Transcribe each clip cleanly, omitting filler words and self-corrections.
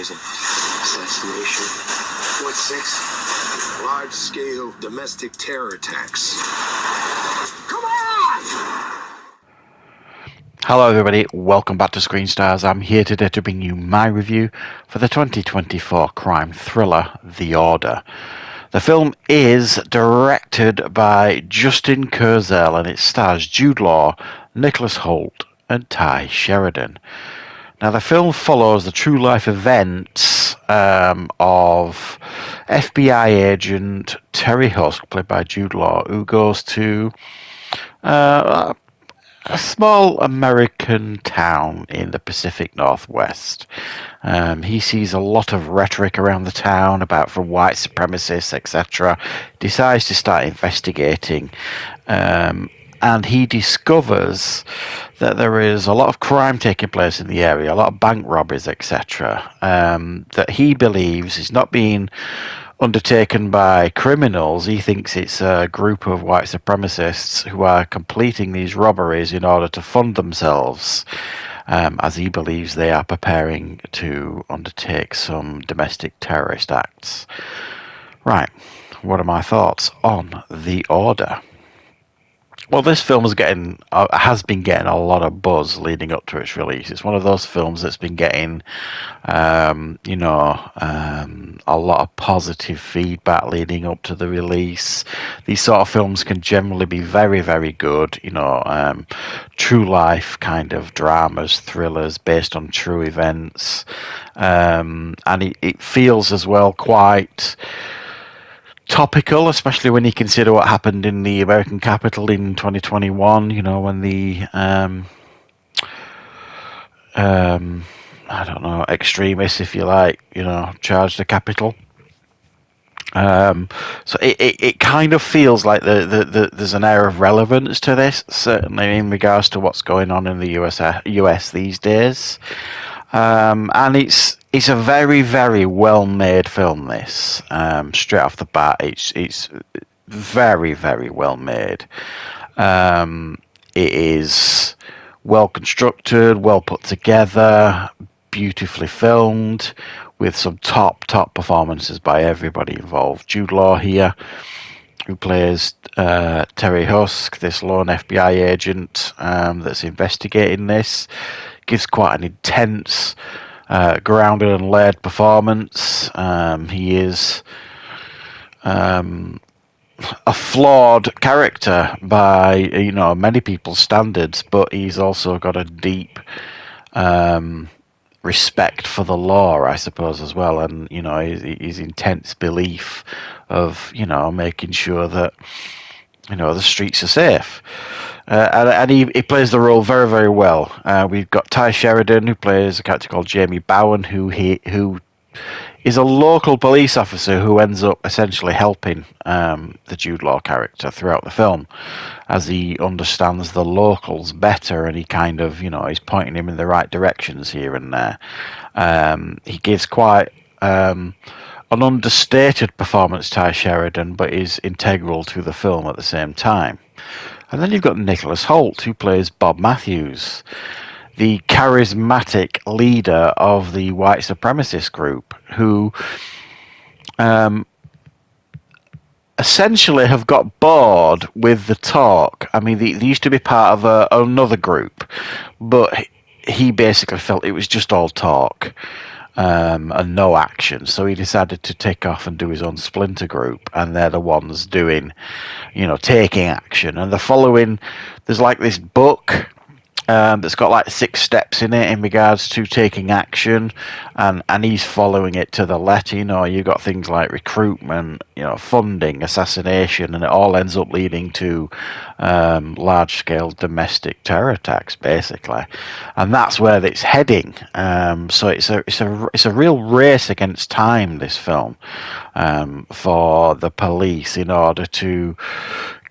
treason. Assassination. What, 6? Large-scale domestic terror attacks. Come on! Hello everybody, welcome back to Screenstars. I'm here today to bring you my review for the 2024 crime thriller, The Order. The film is directed by Justin Kurzel and it stars Jude Law, Nicholas Hoult and Ty Sheridan. Now the film follows the true life events of FBI agent Terry Husk, played by Jude Law, who goes to a small American town in the Pacific Northwest. He sees a lot of rhetoric around the town from white supremacists, etc. Decides to start investigating, and he discovers that there is a lot of crime taking place in the area, a lot of bank robberies, etc. That he believes is not being undertaken by criminals. He thinks it's a group of white supremacists who are completing these robberies in order to fund themselves, as he believes they are preparing to undertake some domestic terrorist acts. Right, what are my thoughts on The Order? Well, this film has been getting a lot of buzz leading up to its release. It's one of those films that's been getting, a lot of positive feedback leading up to the release. These sort of films can generally be very, very good. True life kind of dramas, thrillers based on true events, and it feels as well quite topical, especially when you consider what happened in the American Capitol in 2021, when the extremists, if you like, charged the Capitol. So it kind of feels like there's an air of relevance to this, certainly in regards to what's going on in the US these days. And it's a very, very well made film. This straight off the bat, it's very, very well made. It is well constructed, well put together, beautifully filmed, with some top performances by everybody involved. Jude Law here, who plays Terry Husk, this lone FBI agent that's investigating this, gives quite an intense, grounded and layered performance. He is a flawed character by many people's standards, but he's also got a deep respect for the law, I suppose, as well, and his intense belief of making sure that the streets are safe. And he plays the role very, very well. We've got Ty Sheridan, who plays a character called Jamie Bowen, who is a local police officer who ends up essentially helping the Jude Law character throughout the film, as he understands the locals better, and he kind of, he's pointing him in the right directions here and there. He gives quite an understated performance, Ty Sheridan, but is integral to the film at the same time. And then you've got Nicholas Hoult, who plays Bob Matthews, the charismatic leader of the white supremacist group, who essentially have got bored with the talk. I mean, they used to be part of another group, but he basically felt it was just all talk and no action. So he decided to take off and do his own splinter group, and they're the ones doing, taking action. And there's like this book that's got like 6 steps in it in regards to taking action, and he's following it to the letter. You got things like recruitment, funding, assassination, and it all ends up leading to large scale domestic terror attacks, basically, and that's where it's heading. So it's a real race against time, this film, for the police, in order to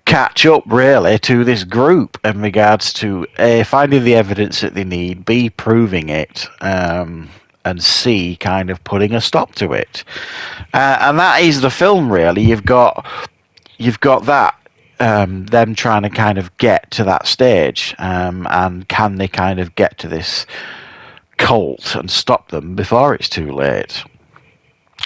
catch up really to this group in regards to A, finding the evidence that they need, B, proving it, and C, kind of putting a stop to it. And that is the film, really. You've got that, them trying to kind of get to that stage, and can they kind of get to this cult and stop them before it's too late.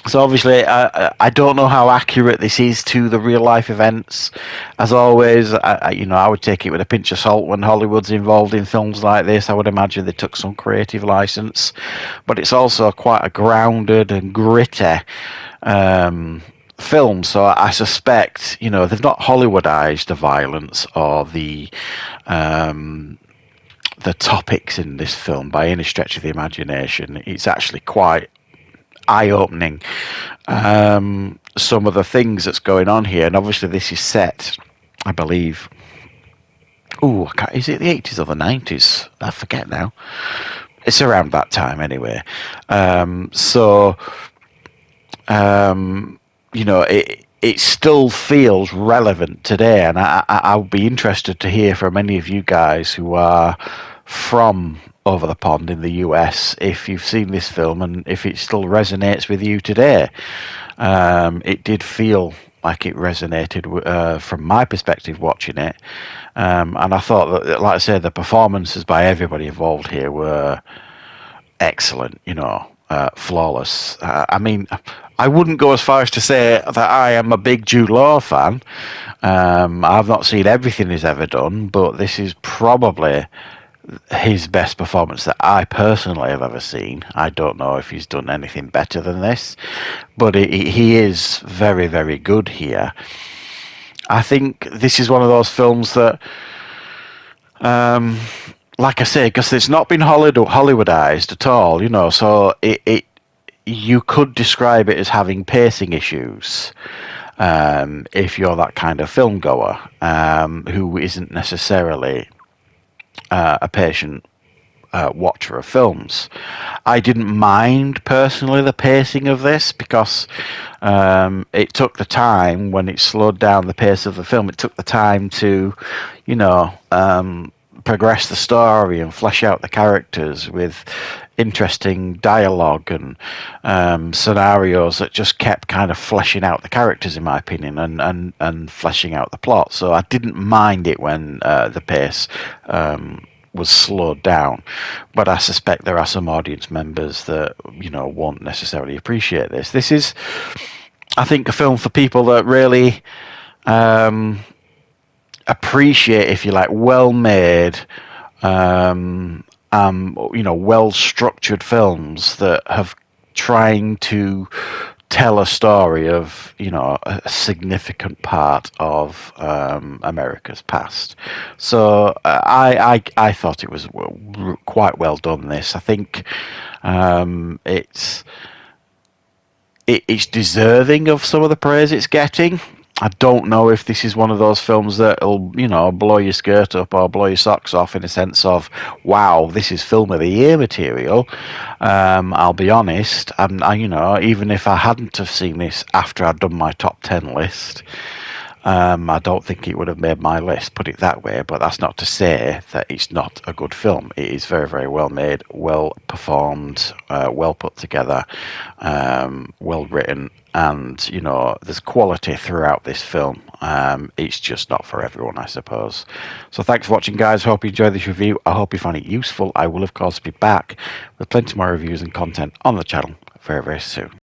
So obviously, I don't know how accurate this is to the real life events. As always, I would take it with a pinch of salt when Hollywood's involved in films like this. I would imagine they took some creative license, but it's also quite a grounded and gritty film. So I suspect, they've not Hollywoodized the violence or the topics in this film by any stretch of the imagination. It's actually quite eye-opening, some of the things that's going on here. And obviously this is set, I believe, is it the 80s or the 90s? I forget now. It's around that time anyway. It still feels relevant today, and I'll be interested to hear from any of you guys who are from over the pond in the US if you've seen this film and if it still resonates with you today. It did feel like it resonated from my perspective watching it, and I thought that, like I said, the performances by everybody involved here were excellent, flawless. I wouldn't go as far as to say that I am a big Jude Law fan. I've not seen everything he's ever done, but this is probably his best performance that I personally have ever seen. I don't know if he's done anything better than this, but he is very, very good here. I think this is one of those films that, like I say, because it's not been Hollywoodized at all, so you could describe it as having pacing issues. If you're that kind of film goer, who isn't necessarily a patient watcher of films. I didn't mind personally the pacing of this because it took the time, when it slowed down the pace of the film, it took the time to, progress the story and flesh out the characters with interesting dialogue and scenarios that just kept kind of fleshing out the characters, in my opinion, and fleshing out the plot. So I didn't mind it when the pace was slowed down, but I suspect there are some audience members that won't necessarily appreciate this. This is, I think, a film for people that really appreciate, if you like, well-made, well-structured films that have trying to tell a story of, a significant part of America's past. So I thought it was quite well done. This, I think, it's deserving of some of the praise it's getting. I don't know if this is one of those films that'll, blow your skirt up or blow your socks off in a sense of, wow, this is film of the year material. I'll be honest, even if I hadn't have seen this after I'd done my top 10 list, I don't think it would have made my list, put it that way. But that's not to say that it's not a good film. It is very, very well made, well performed, well put together, well written, and there's quality throughout this film. It's just not for everyone, I suppose. So thanks for watching, guys. Hope you enjoyed this review. I hope you found it useful. I will, of course, be back with plenty more reviews and content on the channel very, very soon.